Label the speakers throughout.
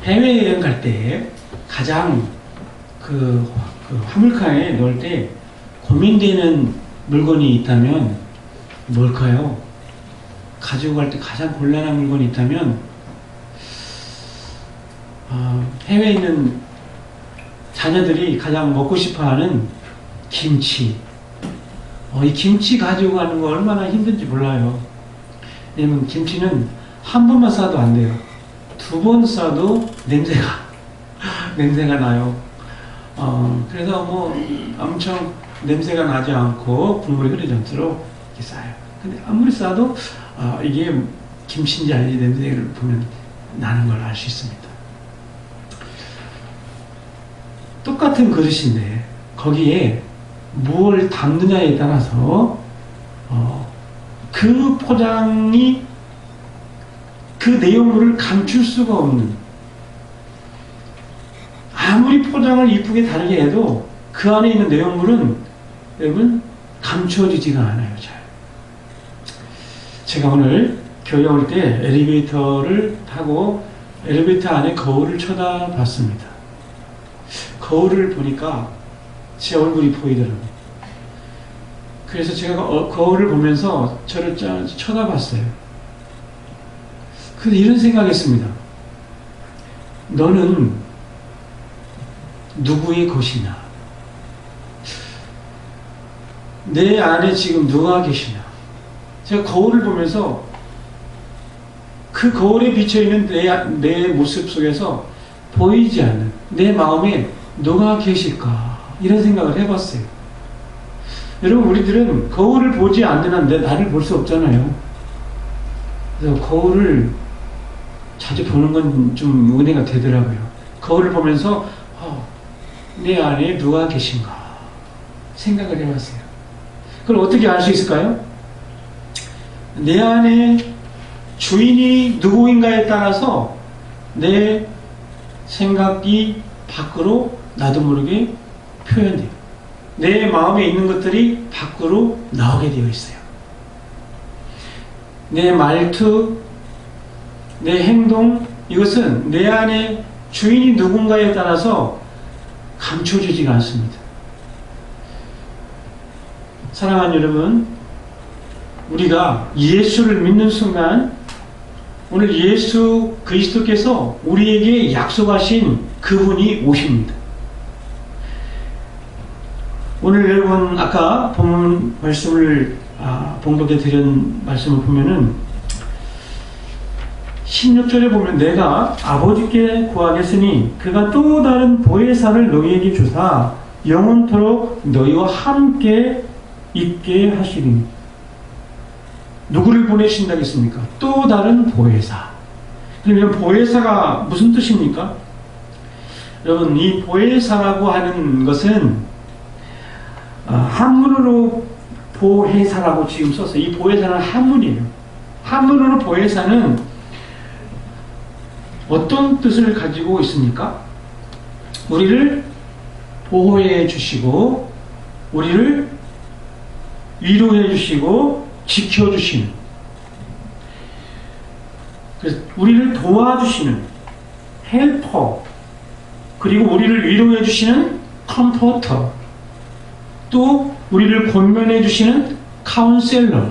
Speaker 1: 해외여행 갈 때 가장 그 화물칸에 넣을 때 고민되는 물건이 있다면 뭘까요? 가지고 갈 때 가장 곤란한 물건이 있다면 해외에 있는 자녀들이 가장 먹고 싶어하는 김치. 이 김치 가지고 가는 거 얼마나 힘든지 몰라요. 왜냐면 김치는 한 번만 싸도 안 돼요. 두 번 싸도 냄새가 나요. 그래서 뭐 엄청 냄새가 나지 않고 국물이 흐르지 않도록 이렇게 싸요. 근데 아무리 싸도 이게 김치인지 아닌지 냄새를 보면 나는 걸 알 수 있습니다. 똑같은 그릇인데 거기에 무엇을 담느냐에 따라서 그 포장이 그 내용물을 감출 수가 없는, 아무리 포장을 이쁘게 다르게 해도 그 안에 있는 내용물은 여러분 감춰지지가 않아요. 잘. 제가 오늘 교회 올 때 엘리베이터를 타고 엘리베이터 안에 거울을 쳐다봤습니다. 거울을 보니까 제 얼굴이 보이더라고요. 그래서 제가 거울을 보면서 저를 쳐다봤어요. 근데 이런 생각했습니다. 너는 누구의 것이냐? 내 안에 지금 누가 계시냐? 제가 거울을 보면서 그 거울에 비쳐있는 내 모습 속에서 보이지 않는 내 마음에 누가 계실까? 이런 생각을 해봤어요. 여러분, 우리들은 거울을 보지 않는 한 나를 볼 수 없잖아요. 그래서 거울을 자주 보는 건 좀 은혜가 되더라고요. 거울을 보면서 내 안에 누가 계신가 생각을 해봤어요. 그걸 어떻게 알 수 있을까요? 내 안에 주인이 누구인가에 따라서 내 생각이 밖으로 나도 모르게 표현돼요. 내 마음에 있는 것들이 밖으로 나오게 되어 있어요. 내 말투, 내 행동, 이것은 내 안에 주인이 누군가에 따라서 감춰지지가 않습니다. 사랑하는 여러분, 우리가 예수를 믿는 순간 오늘 예수 그리스도께서 우리에게 약속하신 그분이 오십니다. 오늘 여러분 아까 본문 말씀을 봉독해 드린 말씀을 보면은 16절에 보면 내가 아버지께 구하겠으니 그가 또 다른 보혜사를 너희에게 주사 영원토록 너희와 함께 있게 하시리니. 누구를 보내신다겠습니까? 또 다른 보혜사. 그러면 보혜사가 무슨 뜻입니까? 여러분, 이 보혜사라고 하는 것은 한문으로 보혜사라고 지금 썼어요. 이 보혜사는 한문이에요. 한문으로 보혜사는 어떤 뜻을 가지고 있습니까? 우리를 보호해 주시고 우리를 위로해 주시고 지켜주시는, 그래서 우리를 도와주시는 헬퍼, 그리고 우리를 위로해 주시는 컴포터, 또 우리를 권면해 주시는 카운셀러.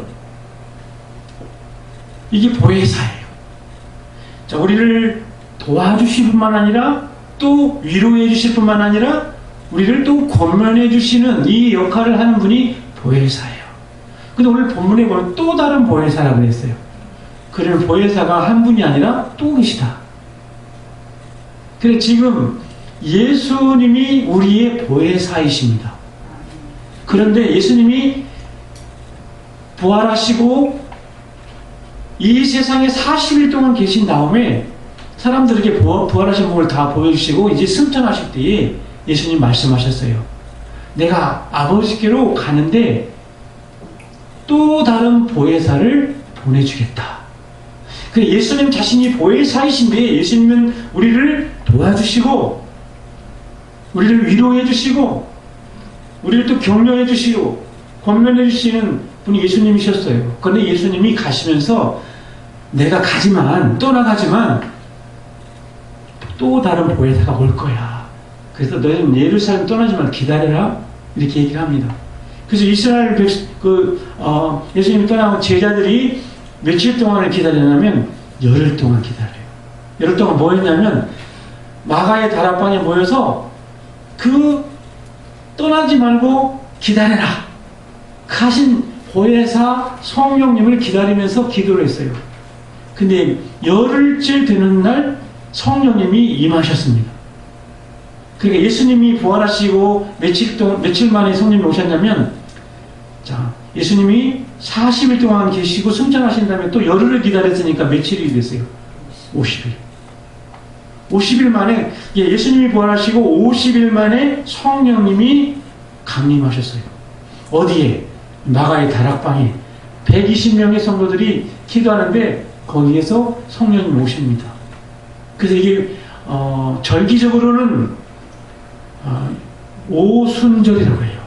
Speaker 1: 이게 보혜사예요. 자, 우리를 도와주실 뿐만 아니라 또 위로해 주실 뿐만 아니라 우리를 또 권면해 주시는 이 역할을 하는 분이 보혜사예요. 근데 오늘 본문에 보면 또 다른 보혜사라고 그랬어요. 그러면 보혜사가 한 분이 아니라 또 계시다. 그래, 지금 예수님이 우리의 보혜사이십니다. 그런데 예수님이 부활하시고 이 세상에 40일 동안 계신 다음에 사람들에게 부활하신 몸을 다 보여주시고 이제 승천하실 때에 예수님 말씀하셨어요. 내가 아버지께로 가는데 또 다른 보혜사를 보내주겠다. 그 예수님 자신이 보혜사이신데 예수님은 우리를 도와주시고 우리를 위로해 주시고 우리를 또 격려해 주시고 권면해 주시는 분이 예수님이셨어요. 그런데 예수님이 가시면서 내가 가지만 떠나가지만 또 다른 보혜사가 올 거야. 그래서 너희는 예루살렘 떠나지 말고 기다려라. 이렇게 얘기를 합니다. 그래서 이스라엘 예수님이 떠나고 제자들이 며칠 동안을 기다리냐면 열흘 동안 기다려요. 열흘 동안 뭐 했냐면 마가의 다락방에 모여서 떠나지 말고 기다려라. 가신 보혜사 성령님을 기다리면서 기도를 했어요. 근데 열흘째 되는 날 성령님이 임하셨습니다. 그러니까 예수님이 부활하시고 며칠 만에 성령님이 오셨냐면, 자, 예수님이 40일 동안 계시고 승천하신 다음에 또 열흘을 기다렸으니까 며칠이 됐어요? 50일. 50일 만에, 예수님이 부활하시고 50일 만에 성령님이 강림하셨어요. 어디에? 마가의 다락방에 120명의 성도들이 기도하는데 거기에서 성령님이 오십니다. 그래서 이게 절기적으로는 오순절이라고 해요.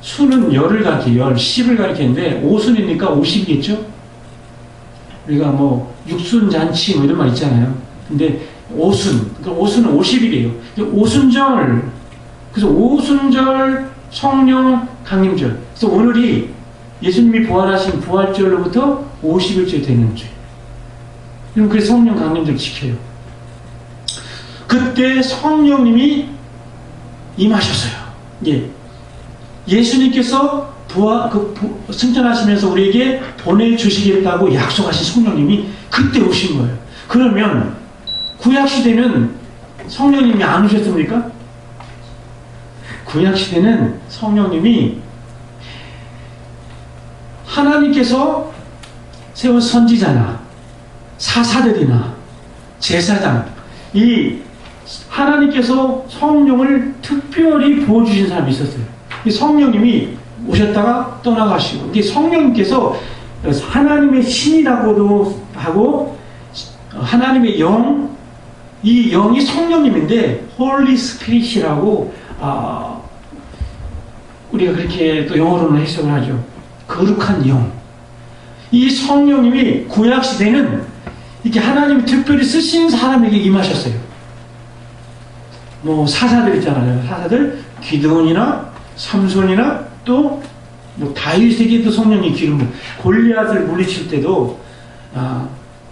Speaker 1: 순은 열을 가리켜, 10을 가리키는데 오순이니까 50이겠죠? 우리가 뭐 육순잔치 뭐 이런 말 있잖아요. 근데 오순, 그러니까 오순은 50일이에요. 오순절, 그래서 오순절 성령 강림절. 그래서 오늘이 예수님이 부활하신 부활절로부터 50일째 되는 주. 그래서 성령 강림절 지켜요. 그때 성령님이 임하셨어요. 예수님께서 승천하시면서 우리에게 보내주시겠다고 약속하신 성령님이 그때 오신 거예요. 그러면 구약시대는 성령님이 안 오셨습니까? 구약시대는 성령님이 하나님께서 세운 선지자나 사사들이나 제사장, 이 하나님께서 성령을 특별히 부어주신 사람이 있었어요. 이 성령님이 오셨다가 떠나가시고, 이게 성령님께서 하나님의 신이라고도 하고 하나님의 영, 이 영이 성령님인데 홀리 스피릿이라고 우리가 그렇게 또 영어로는 해석을 하죠. 거룩한 영. 이 성령님이 구약시대는 이렇게 하나님이 특별히 쓰신 사람에게 임하셨어요. 뭐 사사들 있잖아요. 사사들, 기드온이나 삼손이나 또 뭐 다윗에게도 성령이 기름을, 골리앗을 물리칠 때도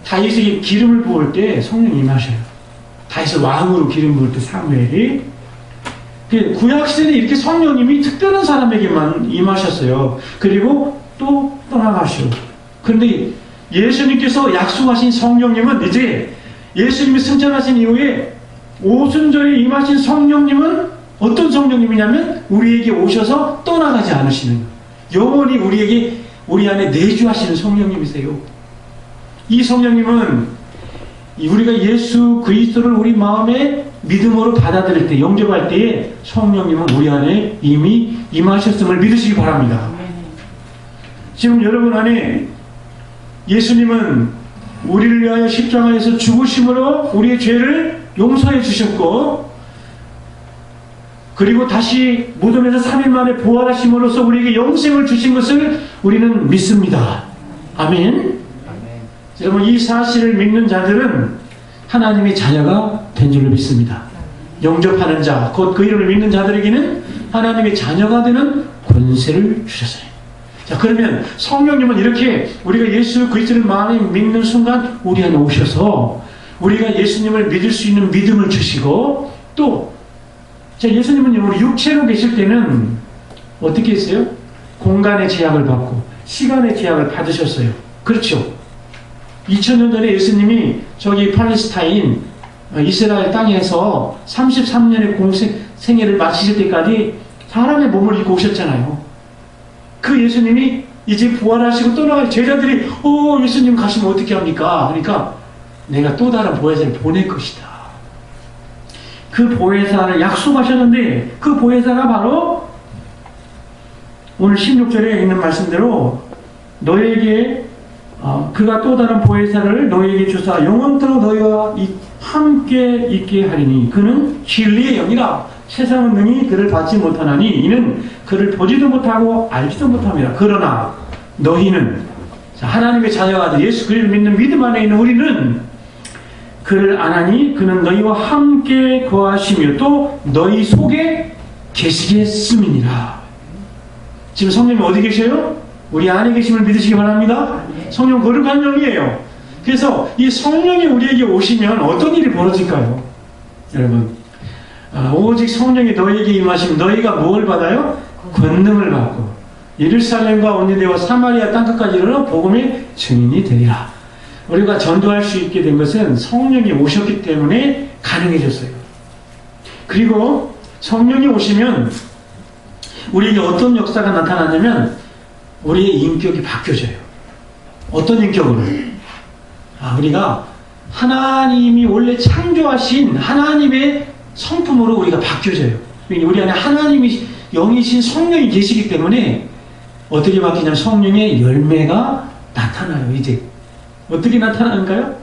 Speaker 1: 다윗에게 기름을 부을 때 성령이 임하셔요. 다윗을 왕으로 기름 부을 때 사무엘이. 구약시대는 이렇게 성령님이 특별한 사람에게만 임하셨어요. 그리고 또 떠나가시고. 그런데 예수님께서 약속하신 성령님은 이제 예수님이 승천하신 이후에 오순절에 임하신 성령님은 어떤 성령님이냐면 우리에게 오셔서 떠나가지 않으시는 거예요. 영원히 우리 안에 내주하시는 성령님이세요. 이 성령님은 우리가 예수 그리스도를 우리 마음에 믿음으로 받아들일 때, 영접할 때에 성령님은 우리 안에 이미 임하셨음을 믿으시기 바랍니다. 지금 여러분 안에 예수님은 우리를 위하여 십자가에서 죽으심으로 우리의 죄를 용서해 주셨고, 그리고 다시 무덤에서 3일 만에 부활하심으로써 우리에게 영생을 주신 것을 우리는 믿습니다. 아멘. 여러분, 이 사실을 믿는 자들은 하나님의 자녀가 된 줄로 믿습니다. 영접하는 자, 곧 그 이름을 믿는 자들에게는 하나님의 자녀가 되는 권세를 주셨어요. 자, 그러면 성령님은 이렇게 우리가 예수 그리스도를 마음에 믿는 순간 우리 안에 오셔서 우리가 예수님을 믿을 수 있는 믿음을 주시고, 또 예수님은 우리 육체로 계실 때는 어떻게 했어요? 공간의 제약을 받고 시간의 제약을 받으셨어요. 그렇죠? 2000년 전에 예수님이 저기 팔레스타인 이스라엘 땅에서 33년의 생애를 마치실 때까지 사람의 몸을 입고 오셨잖아요. 그 예수님이 이제 부활하시고 떠나갈 제자들이 예수님 가시면 어떻게 합니까? 그러니까 내가 또 다른 보혜사를 보낼 것이다. 그 보혜사를 약속하셨는데 그 보혜사가 바로 오늘 16절에 있는 말씀대로 너에게 그가 또 다른 보혜사를 너에게 주사 영원토록 너희와 함께 있게 하리니 그는 진리의 영이라 세상은 능히 그를 받지 못하나니 이는 그를 보지도 못하고 알지도 못함이라. 그러나 너희는 하나님의 자녀가 예수 그리스도를 믿는 믿음 안에 있는 우리는 그를 아나니 그는 너희와 함께 거하시며 또 너희 속에 계시겠음이니라. 지금 성령이 어디 계셔요? 우리 안에 계심을 믿으시기 바랍니다. 성령 거룩한 영이에요. 그래서 이 성령이 우리에게 오시면 어떤 일이 벌어질까요? 여러분, 오직 성령이 너희에게 임하시면 너희가 뭘 받아요? 권능을 받고 예루살렘과 온 유대와 사마리아 땅끝까지 이르러 복음의 증인이 되리라. 우리가 전도할 수 있게 된 것은 성령이 오셨기 때문에 가능해졌어요. 그리고 성령이 오시면 우리에게 어떤 역사가 나타나냐면 우리의 인격이 바뀌어져요. 어떤 인격으로? 우리가 하나님이 원래 창조하신 하나님의 성품으로 우리가 바뀌어져요. 우리 안에 하나님이 영이신 성령이 계시기 때문에 어떻게 바뀌냐면 성령의 열매가 나타나요. 이제 어떻게 나타나는가요?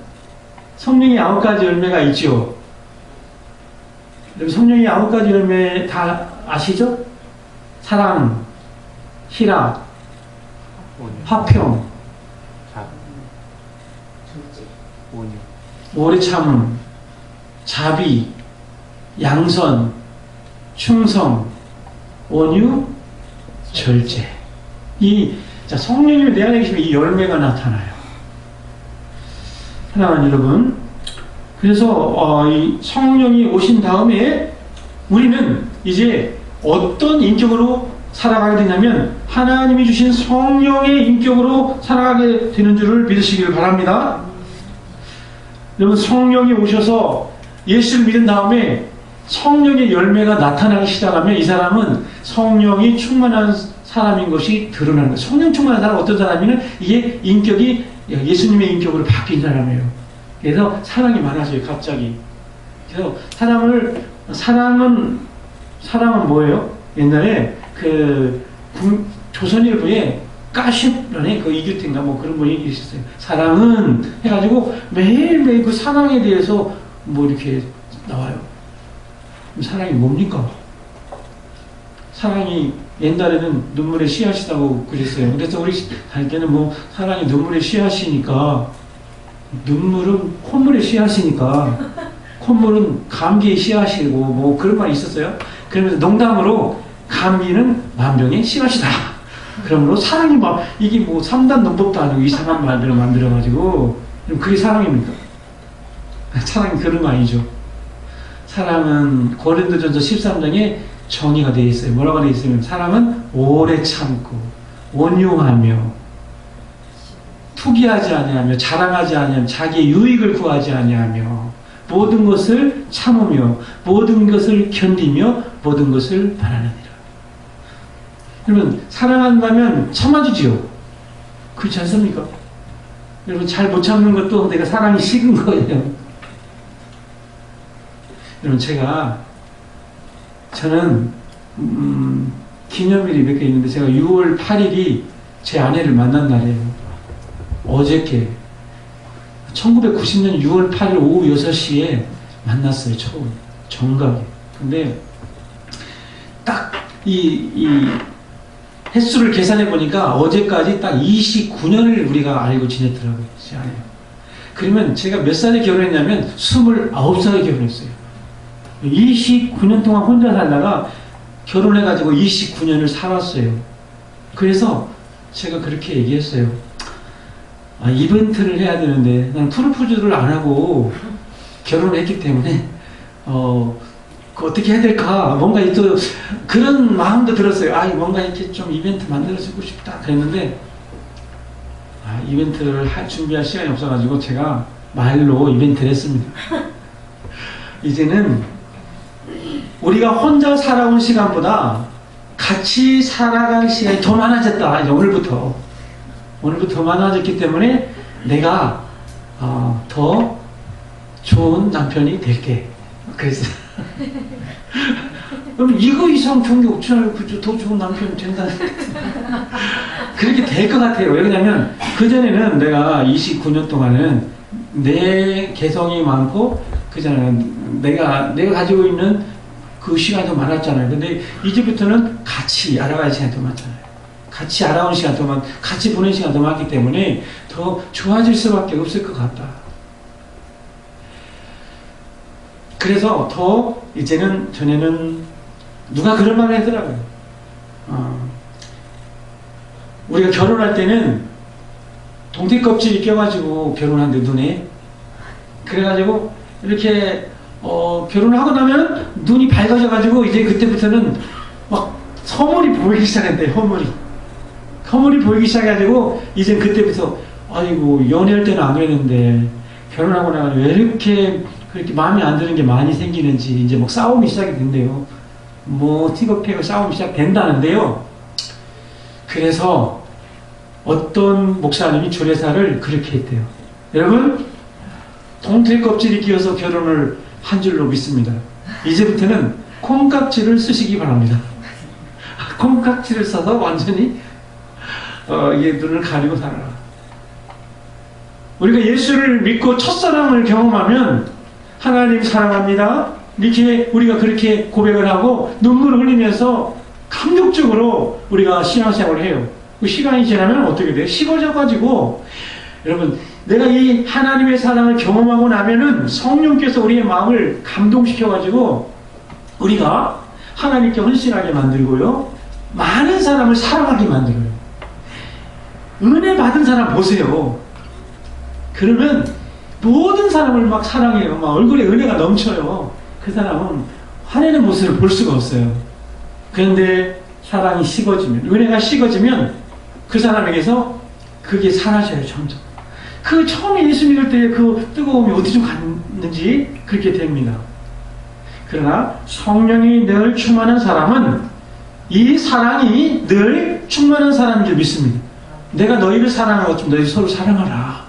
Speaker 1: 성령의 9가지 열매가 있죠. 성령의 9가지 열매 다 아시죠? 사랑, 희락, 화평, 오래 참음, 자비, 양선, 충성, 온유, 절제. 성령님이 내 안에 계시면 이 열매가 나타나요. 사랑하는 여러분, 그래서 이 성령이 오신 다음에 우리는 이제 어떤 인격으로 살아가게 되냐면 하나님이 주신 성령의 인격으로 살아가게 되는 줄을 믿으시길 바랍니다. 여러분, 성령이 오셔서 예수를 믿은 다음에 성령의 열매가 나타나기 시작하면 이 사람은 성령이 충만한 사람인 것이 드러나는 거예요. 성령 충만한 사람은 어떤 사람이면 이게 인격이 예수님의 인격으로 바뀐 사람이에요. 그래서 사랑이 많아져요, 갑자기. 그래서 사랑은 뭐예요? 옛날에 조선일보에 까십런에 이규태인가 그런 분이 있었어요. 사랑은 해가지고 매일매일 그 사랑에 대해서 이렇게 나와요. 사랑이 뭡니까? 사랑이 옛날에는 눈물의 씨앗이라고 그랬어요. 그래서 우리 할 때는 사랑이 눈물의 씨앗이니까 눈물은 콧물의 씨앗이니까 콧물은 감기의 씨앗이고 그런 말이 있었어요. 그러면서 농담으로 감기는 만병의 씨앗이다. 그러므로 사랑이 이게 3단 논법도 아니고 이상한 말들을 만들어가지고 그게 사랑입니까? 사랑이 그런 거 아니죠. 사랑은 고린도전서 13장에 정의가 되어 있어요. 뭐라고 되어 있으면 사랑은 오래 참고 온유하며 투기하지 아니하며 자랑하지 아니하며 자기의 유익을 구하지 아니하며 모든 것을 참으며 모든 것을 견디며 모든 것을 바라느니라. 여러분, 사랑한다면 참아주지요. 그렇지 않습니까? 여러분, 잘 못 참는 것도 내가 사랑이 식은 거예요. 여러분, 저는 기념일이 몇 개 있는데 제가 6월 8일이 제 아내를 만난 날이에요. 어저께 1990년 6월 8일 오후 6시에 만났어요. 처음 정각에. 근데 딱 이 횟수를 계산해 보니까 어제까지 딱 29년을 우리가 알고 지냈더라고요. 제 아내가. 그러면 제가 몇 살에 결혼했냐면 29살에 결혼했어요. 29년 동안 혼자 살다가 결혼해가지고 29년을 살았어요. 그래서 제가 그렇게 얘기했어요. 이벤트를 해야 되는데 난 프로포즈를 안 하고 결혼을 했기 때문에 어떻게 해야 될까? 뭔가 또 그런 마음도 들었어요. 뭔가 이렇게 좀 이벤트 만들어주고 싶다 그랬는데 이벤트를 준비할 시간이 없어가지고 제가 말로 이벤트를 했습니다. 이제는 우리가 혼자 살아온 시간보다 같이 살아갈 시간이 더 많아졌다. 이제 오늘부터 많아졌기 때문에 내가 더 좋은 남편이 될게. 그래서 그럼 이거 이상 좋은 게 없잖아요. 그죠? 더 좋은 남편이 된다. 그렇게 될 것 같아요. 왜냐면 그전에는 내가 29년 동안은 내 개성이 많고 그전에는 내가 가지고 있는 그 시간이 더 많았잖아요. 근데 이제부터는 같이 알아갈 시간이 더 많잖아요. 같이 알아온 시간 더 많, 같이 보낸 시간 더 많기 때문에 더 좋아질 수밖에 없을 것 같다. 그래서 더 이제는 전에는 누가 그런 말을 하더라고요. 우리가 결혼할 때는 동태 껍질이 껴가지고 결혼한대, 눈에. 그래가지고 이렇게 결혼하고 나면 눈이 밝아져가지고 이제 그때부터는 막 허물이 보이기 시작했대. 허물이 보이기 시작해가지고 이제 그때부터 아이고 연애할 때는 안 그랬는데 결혼하고 나면 왜 이렇게 그렇게 마음에 안 드는 게 많이 생기는지 이제 막 싸움이 시작이 된대요. 뭐 티격태격 싸움이 시작된다는데요. 그래서 어떤 목사님이 주례사를 그렇게 했대요. 여러분, 동태 껍질이 끼어서 결혼을 한 줄로 믿습니다. 이제부터는 콩깍지를 쓰시기 바랍니다. 콩깍지를 써서 완전히 이게 눈을 가리고 살아라. 우리가 예수를 믿고 첫사랑을 경험하면 하나님 사랑합니다. 이렇게 우리가 그렇게 고백을 하고 눈물을 흘리면서 감격적으로 우리가 신앙생활을 해요. 그 시간이 지나면 어떻게 돼요? 식어져가지고 여러분, 내가 이 하나님의 사랑을 경험하고 나면은 성령께서 우리의 마음을 감동시켜가지고 우리가 하나님께 헌신하게 만들고요. 많은 사람을 사랑하게 만들어요. 은혜 받은 사람 보세요. 그러면 모든 사람을 막 사랑해요. 막 얼굴에 은혜가 넘쳐요. 그 사람은 화내는 모습을 볼 수가 없어요. 그런데 사랑이 식어지면, 은혜가 식어지면 그 사람에게서 그게 사라져요, 점점. 그 처음에 예수 믿을 때의 그 뜨거움이 어디 좀 갔는지 그렇게 됩니다. 그러나 성령이 늘 충만한 사람은 이 사랑이 늘 충만한 사람인 줄 믿습니다. 내가 너희를 사랑하는 것처럼 너희 서로 사랑하라.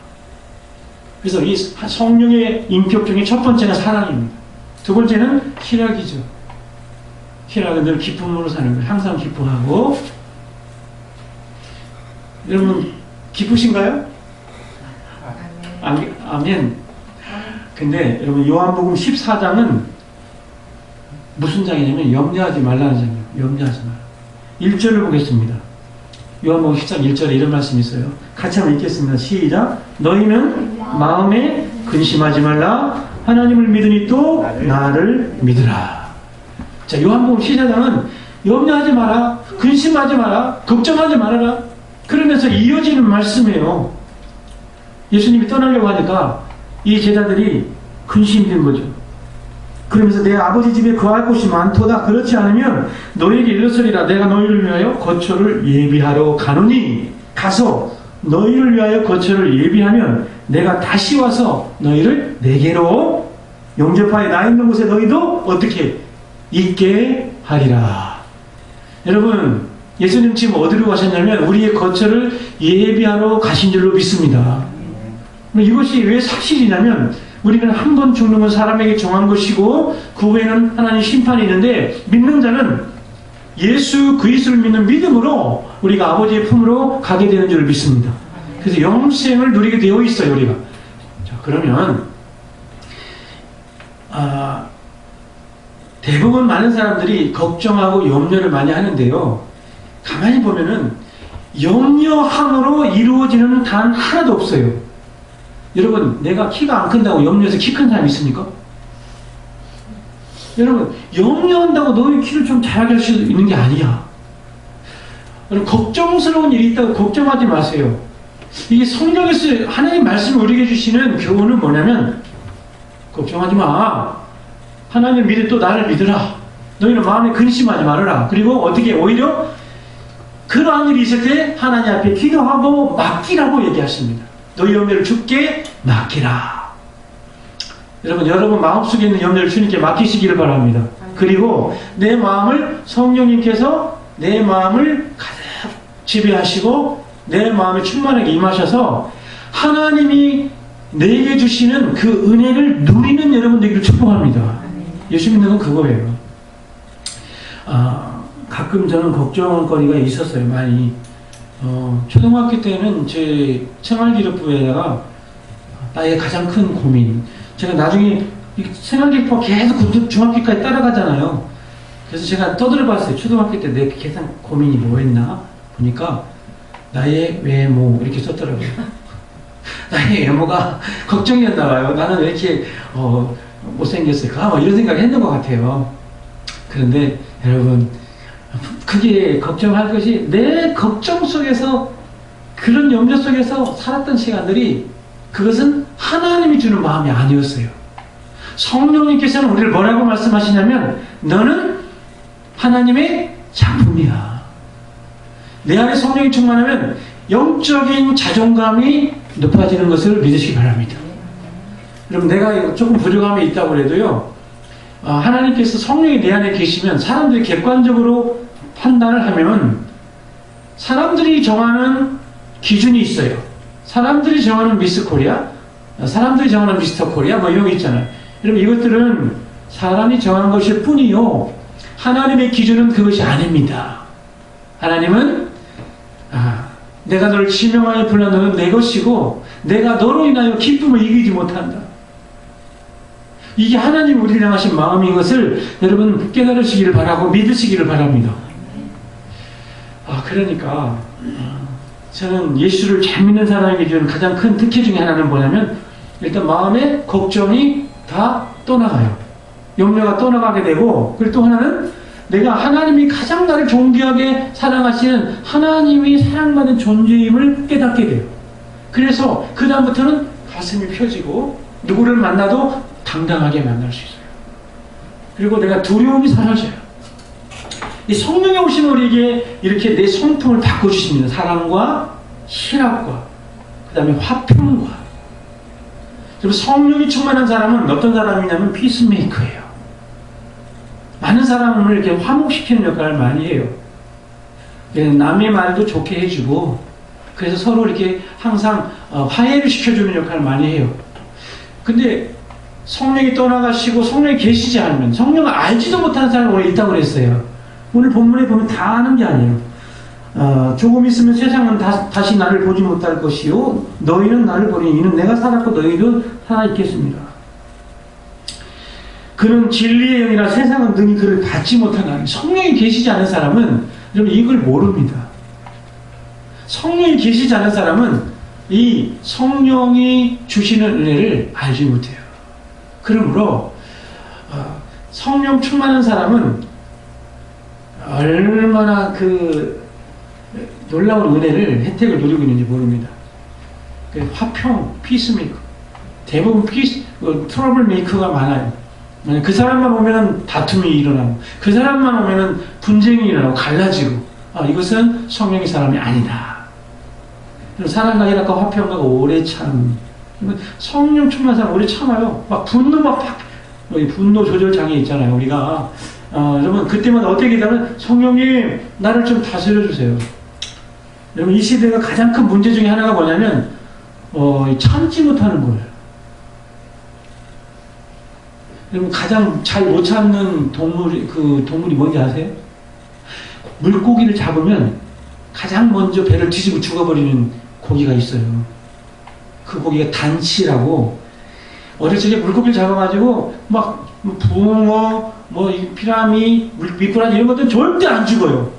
Speaker 1: 그래서 이 성령의 인격 중에 첫 번째는 사랑입니다. 두 번째는 희락이죠. 희락은 늘 기쁨으로 사는 거예요. 항상 기뻐하고. 여러분 기쁘신가요? 아멘. 근데 여러분 요한복음 14장은 무슨 장이냐면 염려하지 말라는 장이에요. 염려하지 마라. 1절을 보겠습니다. 요한복음 14장 1절에 이런 말씀이 있어요. 같이 한번 읽겠습니다. 시작. 너희는 마음에 근심하지 말라. 하나님을 믿으니 또 나를 믿으라. 자, 요한복음 14장은 염려하지 마라. 근심하지 마라. 걱정하지 말아라. 그러면서 이어지는 말씀이에요. 예수님이 떠나려고 하니까 이 제자들이 근심이 된 거죠. 그러면서 내 아버지 집에 거할 곳이 많도다. 그렇지 않으면 너희에게 일렀으리라. 내가 너희를 위하여 거처를 예비하러 가노니 가서 너희를 위하여 거처를 예비하면 내가 다시 와서 너희를 내게로 영접하여 나 있는 곳에 너희도 어떻게 있게 하리라. 여러분, 예수님 지금 어디로 가셨냐면 우리의 거처를 예비하러 가신 줄로 믿습니다. 이것이 왜 사실이냐면 우리는 한 번 죽는 건 사람에게 정한 것이고 그 후에는 하나님 심판이 있는데 믿는 자는 예수 그리스도를 믿는 믿음으로 우리가 아버지의 품으로 가게 되는 줄 믿습니다. 그래서 영생을 누리게 되어 있어요, 우리가. 자, 그러면 대부분 많은 사람들이 걱정하고 염려를 많이 하는데요. 가만히 보면은 염려함으로 이루어지는 단 하나도 없어요. 여러분, 내가 키가 안 큰다고 염려해서 키 큰 사람이 있습니까? 여러분, 염려한다고 너희 키를 좀 잘하게 할 수 있는 게 아니야. 여러분, 걱정스러운 일이 있다고 걱정하지 마세요. 이게 성경에서 하나님 말씀을 우리에게 주시는 교훈은 뭐냐면 걱정하지 마. 하나님 믿을 또 나를 믿으라. 너희는 마음에 근심하지 말아라. 그리고 어떻게 오히려 그러한 일이 있을 때 하나님 앞에 기도하고 맡기라고 얘기하십니다. 너희 염려를 주께 맡기라. 여러분 마음속에 있는 염려를 주님께 맡기시기를 바랍니다. 그리고 내 마음을 성령님께서 내 마음을 가득 지배하시고 내 마음에 충만하게 임하셔서 하나님이 내게 주시는 그 은혜를 누리는 여러분 되기를 축복합니다. 예수 믿는 건 그거예요. 가끔 저는 걱정거리가 있었어요. 많이. 초등학교 때는 제 생활기록부에다가 나의 가장 큰 고민. 제가 나중에 생활기록부가 계속 중학교까지 따라가잖아요. 그래서 제가 떠들어봤어요. 초등학교 때 내 가장 고민이 뭐였나? 보니까 나의 외모 이렇게 썼더라고요. 나의 외모가 걱정이었나 봐요. 나는 왜 이렇게 못생겼을까? 뭐 이런 생각을 했는 것 같아요. 그런데 여러분, 크게 걱정할 것이 내 걱정 속에서, 그런 염려 속에서 살았던 시간들이, 그것은 하나님이 주는 마음이 아니었어요. 성령님께서는 우리를 뭐라고 말씀하시냐면, 너는 하나님의 작품이야. 내 안에 성령이 충만하면 영적인 자존감이 높아지는 것을 믿으시기 바랍니다. 여러분, 내가 조금 부족함이 있다고 해도요, 하나님께서 성령이 내 안에 계시면 사람들이 객관적으로 판단을 하면 사람들이 정하는 기준이 있어요. 사람들이 정하는 미스 코리아, 사람들이 정하는 미스터 코리아, 뭐 이런 거 있잖아요. 여러분, 이것들은 사람이 정한 것일 뿐이요, 하나님의 기준은 그것이 아닙니다. 하나님은 내가 너를 지명하여 불러 너는 내 것이고 내가 너로 인하여 기쁨을 이기지 못한다. 이게 하나님 우리를 향하신 마음인 것을 여러분 깨달으시기를 바라고 믿으시기를 바랍니다. 그러니까 저는 예수를 잘 믿는 사람에게 주는 가장 큰 특혜 중에 하나는 뭐냐면, 일단 마음의 걱정이 다 떠나가요. 염려가 떠나가게 되고, 그리고 또 하나는 내가 하나님이 가장 나를 존귀하게 사랑하시는 하나님이 사랑받는 존재임을 깨닫게 돼요. 그래서 그 다음부터는 가슴이 펴지고 누구를 만나도 당당하게 만날 수 있어요. 그리고 내가 두려움이 사라져요. 이 성령의 오심은 우리에게 이렇게 내 성품을 바꿔주십니다. 사랑과 희락과 그 다음에 화평과. 성령이 충만한 사람은 어떤 사람이냐면 피스메이커예요. 많은 사람을 이렇게 화목시키는 역할을 많이 해요. 남의 말도 좋게 해주고, 그래서 서로 이렇게 항상 화해를 시켜주는 역할을 많이 해요. 근데 성령이 떠나가시고 성령이 계시지 않으면, 성령을 알지도 못하는 사람이 오늘 있다고 그랬어요. 오늘 본문에 보면 다 아는 게 아니에요. 조금 있으면 세상은 다시 나를 보지 못할 것이요 너희는 나를 보리니 이는 내가 살았고 너희도 살아있겠습니다. 그는 진리의 영이라 세상은 능히 그를 받지 못하나니. 성령이 계시지 않은 사람은 여러분 이걸 모릅니다. 성령이 계시지 않은 사람은 이 성령이 주시는 은혜를 알지 못해요. 그러므로 성령 충만한 사람은 얼마나 그 놀라운 은혜를, 혜택을 누리고 있는지 모릅니다. 화평, 피스메이커. 대부분 트러블 메이커가 많아요. 그 사람만 오면 다툼이 일어나고, 그 사람만 오면 분쟁이 일어나고 갈라지고, 이것은 성령의 사람이 아니다. 사랑과 희락과 화평과 오래 참. 성령 충만한 사람 오래 참아요. 막 분노 분노 조절 장애 있잖아요. 우리가 여러분 그때마다 어떻게 되냐면, 성령님 나를 좀 다스려 주세요. 여러분 이 시대가 가장 큰 문제 중에 하나가 뭐냐면 참지 못하는 거예요. 여러분 가장 잘 못 참는 동물이 뭔지 아세요? 물고기를 잡으면 가장 먼저 배를 뒤집어 죽어버리는 고기가 있어요. 그 고기가 단치라고. 어렸을 때 물고기를 잡아가지고 막 붕어, 피라미, 미꾸라지 이런 것들은 절대 안 죽어요.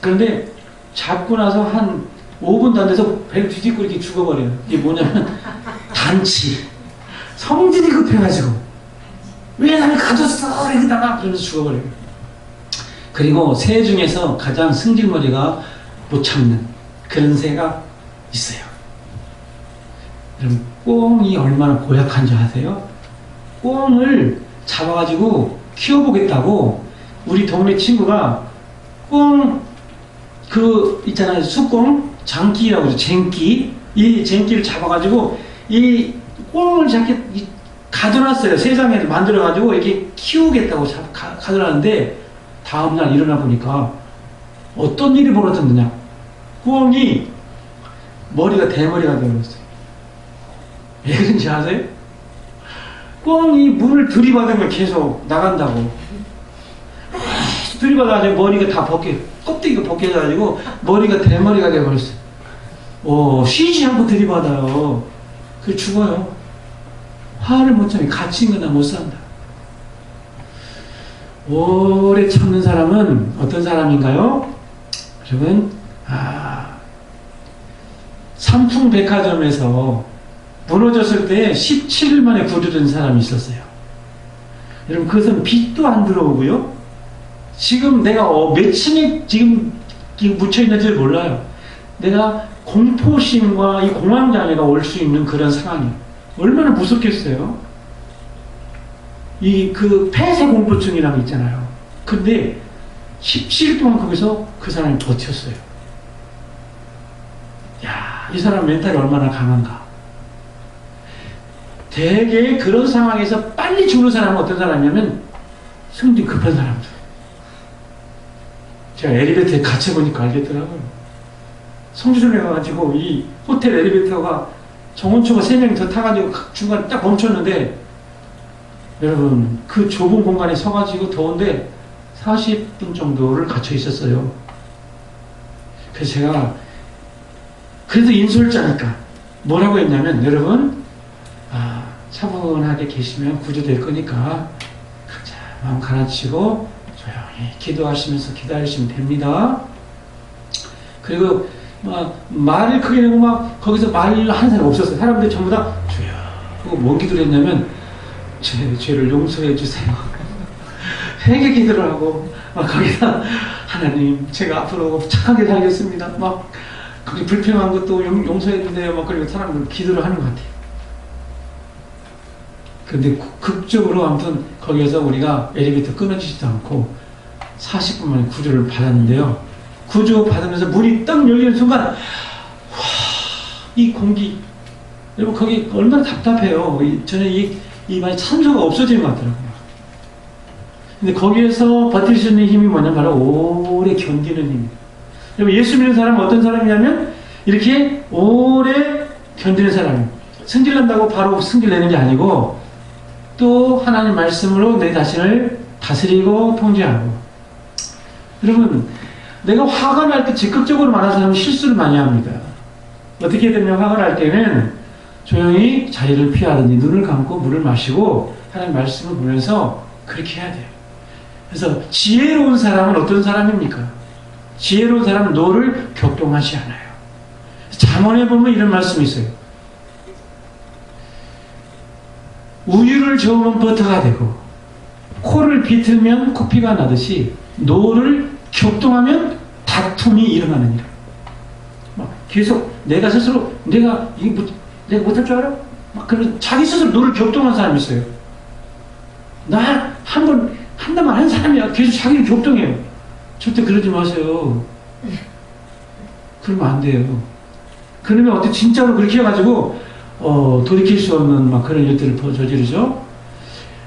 Speaker 1: 그런데 잡고 나서 한 5분도 안 돼서 배를 뒤집고 이렇게 죽어버려요. 이게 뭐냐면 단치. 성질이 급해가지고 왜 나를 가뒀어? 이러다가 그러면서 죽어버려요. 그리고 새 중에서 가장 승질머리가 못 참는 그런 새가 있어요. 여러분 꿩이 얼마나 고약한 줄 아세요? 꿩을 잡아가지고 키워보겠다고 우리 동네 친구가 꿩 있잖아요, 수꿩 장기라고 그러죠. 쟁기. 이 쟁기를 잡아가지고 이 꿩을 저렇게 가둬놨어요. 세상에 만들어가지고 이렇게 키우겠다고 가둬놨는데, 다음날 일어나 보니까 어떤 일이 벌어졌느냐. 꿩이 머리가 대머리가 되어버렸어요. 왜 그런지 아세요? 꿩이 문을 들이받으면 계속 나간다고. 들이받아가지고 머리가 다 껍데기가 벗겨져가지고 머리가 대머리가 되어버렸어요. 쉬지 않고 들이받아요. 그래 죽어요. 화를 못 참니 갇힌 거나 못 산다. 오래 참는 사람은 어떤 사람인가요? 여러분, 삼풍백화점에서 무너졌을 때 17일 만에 구조된 사람이 있었어요. 여러분, 그것은 빛도 안 들어오고요. 지금 내가 몇 층에 지금 묻혀있는지 몰라요. 내가 공포심과 이 공황장애가 올 수 있는 그런 상황이 얼마나 무섭겠어요. 그 폐쇄 공포증이라는 게 있잖아요. 근데 17일 동안 거기서 그 사람이 버텼어요. 야, 이 사람 멘탈이 얼마나 강한가. 되게 그런 상황에서 빨리 죽는 사람은 어떤 사람이냐면 성질 급한 사람들. 제가 엘리베이터에 갇혀보니까 알겠더라고요. 성주점에 가가지고 이 호텔 엘리베이터가 정원초가 3명이 더 타가지고 중간에 딱 멈췄는데, 여러분, 그 좁은 공간에 서가지고 더운데 40분 정도를 갇혀 있었어요. 그래서 제가 그래도 인솔자니까 뭐라고 했냐면, 여러분, 차분하게 계시면 구조될 거니까 각자 마음 가라앉히고 조용히 기도하시면서 기다리시면 됩니다. 그리고 말을 크게 내고 거기서 말을 하는 사람이 없었어요. 사람들이 전부 다 주여 하고 뭔 기도를 했냐면, 제 죄를 용서해 주세요. 회개 기도를 하고 거기다 하나님, 제가 앞으로 착하게 살겠습니다. 거기 불평한 것도 용서해 주세요. 그리고 사람들 기도를 하는 것 같아요. 근데 극적으로 아무튼 거기에서 우리가 엘리베이터 끊어지지도 않고 40분 만에 구조를 받았는데요. 구조 받으면서 문이 딱 열리는 순간, 이 공기, 여러분, 거기 얼마나 답답해요. 저는 이 많이 찬소가 없어지는 것 같더라고요. 근데 거기에서 버틸 수 있는 힘이 뭐냐면 바로 오래 견디는 힘입니다. 여러분, 예수 믿는 사람은 어떤 사람이냐면 이렇게 오래 견디는 사람이에요. 승질난다고 바로 승질내는 게 아니고, 또 하나님 말씀으로 내 자신을 다스리고 통제하고. 여러분, 내가 화가 날 때 적극적으로 말하는 사람은 실수를 많이 합니다. 어떻게 되면 화가 날 때는 조용히 자리를 피하든지 눈을 감고 물을 마시고 하나님 말씀을 보면서 그렇게 해야 돼요. 그래서 지혜로운 사람은 어떤 사람입니까? 지혜로운 사람은 너를 격동하지 않아요. 잠언에 보면 이런 말씀이 있어요. 우유를 저으면 버터가 되고 코를 비틀면 코피가 나듯이 노를 격동하면 다툼이 일어나느니라. 계속 내가 스스로 내가 못할 줄 알아? 그런 자기 스스로 노를 격동한 사람이 있어요. 나 한다만 한 사람이야. 계속 자기를 격동해요. 절대 그러지 마세요. 그러면 안 돼요. 그러면 어떻게 진짜로 그렇게 해가지고 돌이킬 수 없는 그런 일들을 저지르죠.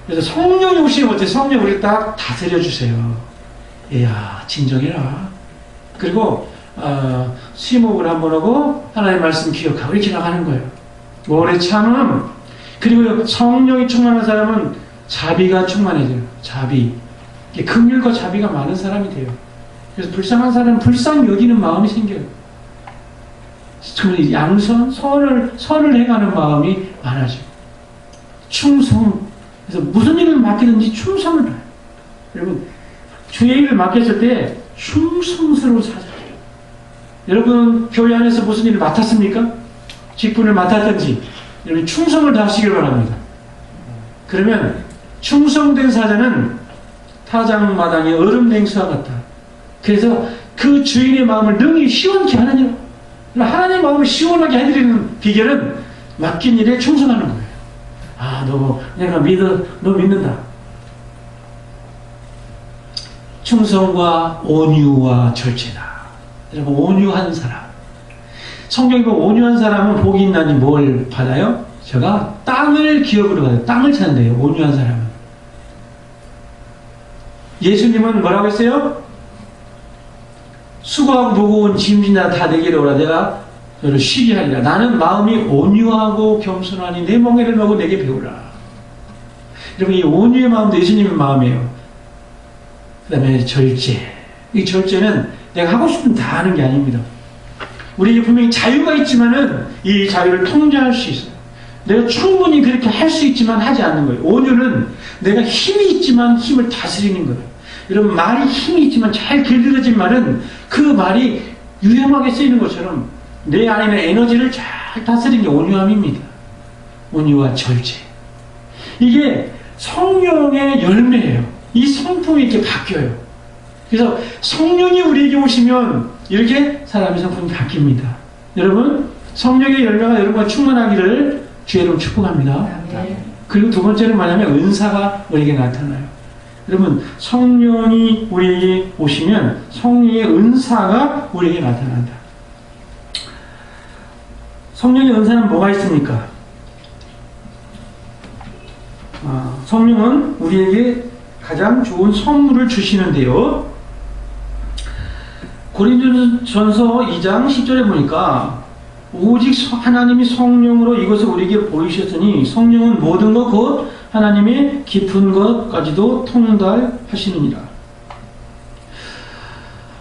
Speaker 1: 그래서 성령이 오시면 어때요? 성령 우리 딱 다스려 주세요. 야, 진정해라. 그리고 심호흡을 한번 하고 하나님의 말씀 기억하고 이렇게 나가는 거예요. 오래 참음. 그리고 성령이 충만한 사람은 자비가 충만해져요. 자비. 긍휼과 자비가 많은 사람이 돼요. 그래서 불쌍한 사람은 불쌍히 여기는 마음이 생겨요. 양선, 선을 행하는 마음이 많아져요. 충성. 그래서 무슨 일을 맡기든지 충성을 해요. 여러분, 주의 일을 맡겼을 때 충성스러운 사람이에요. 여러분, 교회 안에서 무슨 일을 맡았습니까? 직분을 맡았든지 여러분 충성을 다하시길 바랍니다. 그러면 충성된 사자는 타작마당의 얼음 냉수와 같다. 그래서 그 주인의 마음을 능히 시원케 하느니라. 하나님의 마음을 시원하게 해드리는 비결은 맡긴 일에 충성하는 거예요. 내가 너 믿는다. 충성과 온유와 절제다. 여러분, 온유한 사람. 성경에 보면 온유한 사람은 복이 있나니 뭘 받아요? 제가 땅을 기업으로 받아요. 땅을 찾는데요. 온유한 사람은. 예수님은 뭐라고 했어요? 수고하고 무거운 짐진다 다 내게로 오라. 내가 너를 쉬게 하리라. 나는 마음이 온유하고 겸손하니 내 멍에를 메고 내게 배우라. 여러분, 이 온유의 마음도 예수님의 마음이에요. 그 다음에 절제. 이 절제는 내가 하고 싶은 다 하는 게 아닙니다. 우리에게 분명히 자유가 있지만은 이 자유를 통제할 수 있어요. 내가 충분히 그렇게 할 수 있지만 하지 않는 거예요. 온유는 내가 힘이 있지만 힘을 다스리는 거예요. 여러분, 말이 힘이 있지만 잘 길들여진 말은 그 말이 유용하게 쓰이는 것처럼 내 안에 있는 에너지를 잘 다스리는 게 온유함입니다. 온유와 절제. 이게 성령의 열매예요. 이 성품이 이렇게 바뀌어요. 그래서 성령이 우리에게 오시면 이렇게 사람의 성품이 바뀝니다. 여러분, 성령의 열매가 여러분과 충만하기를 주의 이름으로 축복합니다. 그리고 두 번째는 뭐냐면 은사가 우리에게 나타나요. 여러분, 성령이 우리에게 오시면 성령의 은사가 우리에게 나타난다. 성령의 은사는 뭐가 있습니까? 성령은 우리에게 가장 좋은 선물을 주시는데요. 고린도전서 2장 10절에 보니까 오직 하나님이 성령으로 이것을 우리에게 보이셨으니 성령은 모든 것 곧 하나님의 깊은 것까지도 통달하시느니라.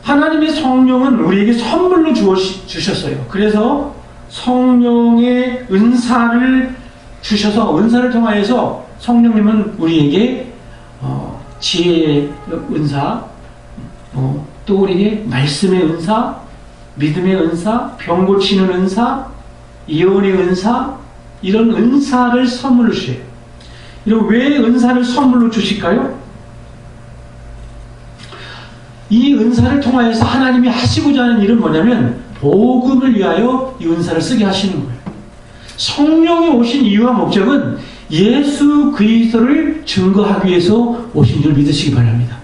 Speaker 1: 하나님의 성령은 우리에게 선물로 주셨어요. 그래서 성령의 은사를 주셔서 은사를 통하여서 성령님은 우리에게 지혜의 은사, 또 우리에게 말씀의 은사, 믿음의 은사, 병 고치는 은사, 예언의 은사, 이런 은사를 선물로 주셔요. 이런 왜 은사를 선물로 주실까요? 이 은사를 통하여서 하나님이 하시고자 하는 일은 뭐냐면 복음을 위하여 이 은사를 쓰게 하시는 거예요. 성령이 오신 이유와 목적은 예수 그리스도를 증거하기 위해서 오신 줄 믿으시기 바랍니다.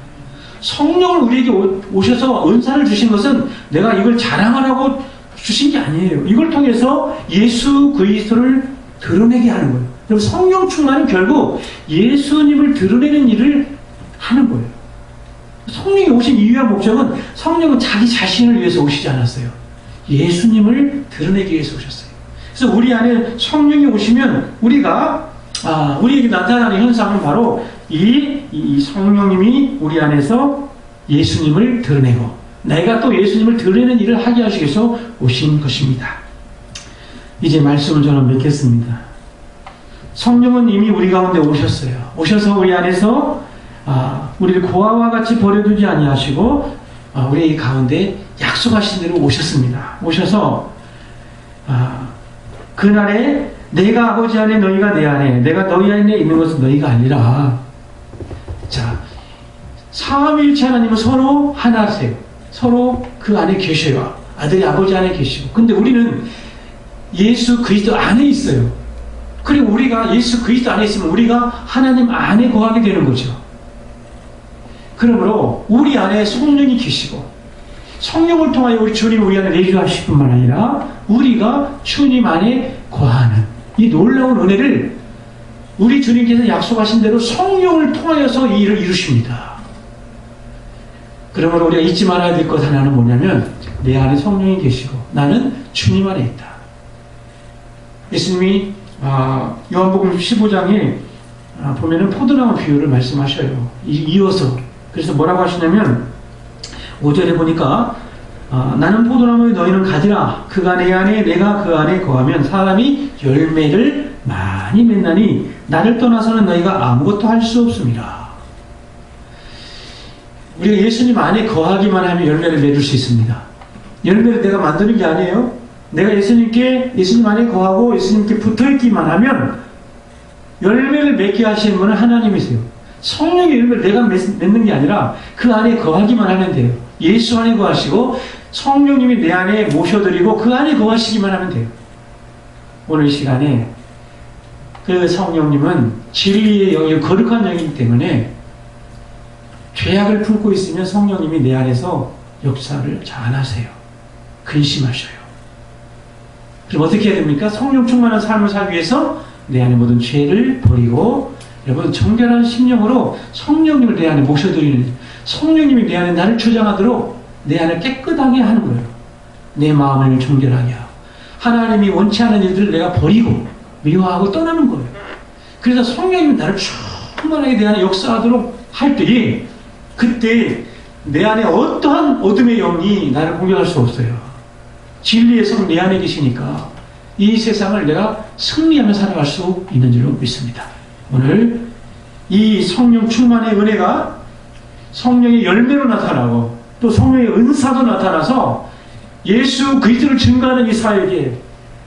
Speaker 1: 성령을 우리에게 오셔서 은사를 주신 것은 내가 이걸 자랑하라고 주신 게 아니에요. 이걸 통해서 예수 그리스도를 드러내게 하는 거예요. 그럼 성령 충만은 결국 예수님을 드러내는 일을 하는 거예요. 성령이 오신 이유와 목적은 성령은 자기 자신을 위해서 오시지 않았어요. 예수님을 드러내기 위해서 오셨어요. 그래서 우리 안에 성령이 오시면 우리에게 나타나는 현상은 바로 이 성령님이 우리 안에서 예수님을 드러내고 내가 또 예수님을 드러내는 일을 하게 하시기 위해서 오신 것입니다. 이제 말씀을 저는 맺겠습니다. 성령은 이미 우리 가운데 오셨어요. 오셔서 우리 안에서 우리를 고아와 같이 버려두지 아니하시고 우리 가운데 약속하신 대로 오셨습니다. 오셔서 그날에 내가 아버지 안에 너희가 내 안에 내가 너희 안에 있는 것은 너희가 아니라 자 삼위일체 하나님은 서로 하나세요. 서로 그 안에 계셔요. 아들이 아버지 안에 계시고 근데 우리는 예수 그리스도 안에 있어요. 그리고 우리가 예수 그리스도 안에 있으면 우리가 하나님 안에 거하게 되는 거죠. 그러므로 우리 안에 성령이 계시고 성령을 통하여 우리 주님 우리 안에 내주하실 뿐만 아니라 우리가 주님 안에 거하는 이 놀라운 은혜를 우리 주님께서 약속하신 대로 성령을 통하여서 이 일을 이루십니다. 그러므로 우리가 잊지 말아야 될 것 하나는 뭐냐면 내 안에 성령이 계시고 나는 주님 안에 있다. 예수님이 요한복음 15장에 보면은 포도나무 비유를 말씀하셔요. 이어서 그래서 뭐라고 하시냐면 5절에 보니까 나는 포도나무에 너희는 가지라 그가 내 안에 내가 그 안에 거하면 사람이 열매를 많이 맺나니 나를 떠나서는 너희가 아무것도 할 수 없습니다. 우리가 예수님 안에 거하기만 하면 열매를 맺을 수 있습니다. 열매를 내가 만드는 게 아니에요. 내가 예수님 안에 거하고 예수님께 붙어있기만 하면 열매를 맺게 하시는 분은 하나님이세요. 성령의 열매를 내가 맺는 게 아니라 그 안에 거하기만 하면 돼요. 예수 안에 거하시고 성령님이 내 안에 모셔드리고 그 안에 거하시기만 하면 돼요. 오늘 이 시간에 그 성령님은 진리의 영이고 거룩한 영이기 때문에 죄악을 품고 있으면 성령님이 내 안에서 역사를 잘 안 하세요. 근심하셔요. 그럼 어떻게 해야 됩니까? 성령 충만한 삶을 살기 위해서 내 안에 모든 죄를 버리고 여러분 정결한 심령으로 성령님을 내 안에 모셔드리는 성령님이 내 안에 나를 주장하도록 내 안을 깨끗하게 하는 거예요. 내 마음을 정결하게 하고 하나님이 원치 않은 일들을 내가 버리고 미워하고 떠나는 거예요. 그래서 성령님이 나를 충만하게 내 안에 역사하도록 할 때에 그때 내 안에 어떠한 어둠의 영이 나를 공격할 수 없어요. 진리의 성 내 안에 계시니까 이 세상을 내가 승리하며 살아갈 수 있는 줄로 믿습니다. 오늘 이 성령 충만의 은혜가 성령의 열매로 나타나고 또 성령의 은사도 나타나서 예수 그리스도를 증거하는 이 사역에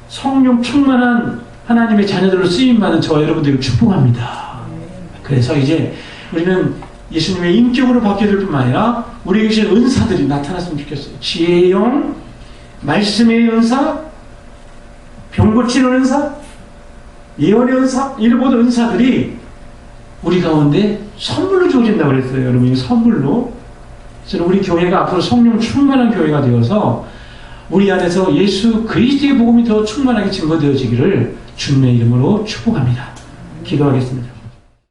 Speaker 1: 성령 충만한 하나님의 자녀들로 쓰임받는 저와 여러분들을 축복합니다. 그래서 이제 우리는 예수님의 인격으로 바뀌어야 될 뿐만 아니라 우리에게 주신 은사들이 나타났으면 좋겠어요. 지혜의 영, 말씀의 은사, 병 고치는 은사, 예언의 은사, 이런 모든 은사들이 우리 가운데 선물로 주어진다고 그랬어요. 여러분, 이 선물로. 그래서 우리 교회가 앞으로 성령 충만한 교회가 되어서 우리 안에서 예수 그리스도의 복음이 더 충만하게 증거되어지기를 주님의 이름으로 축복합니다. 기도하겠습니다.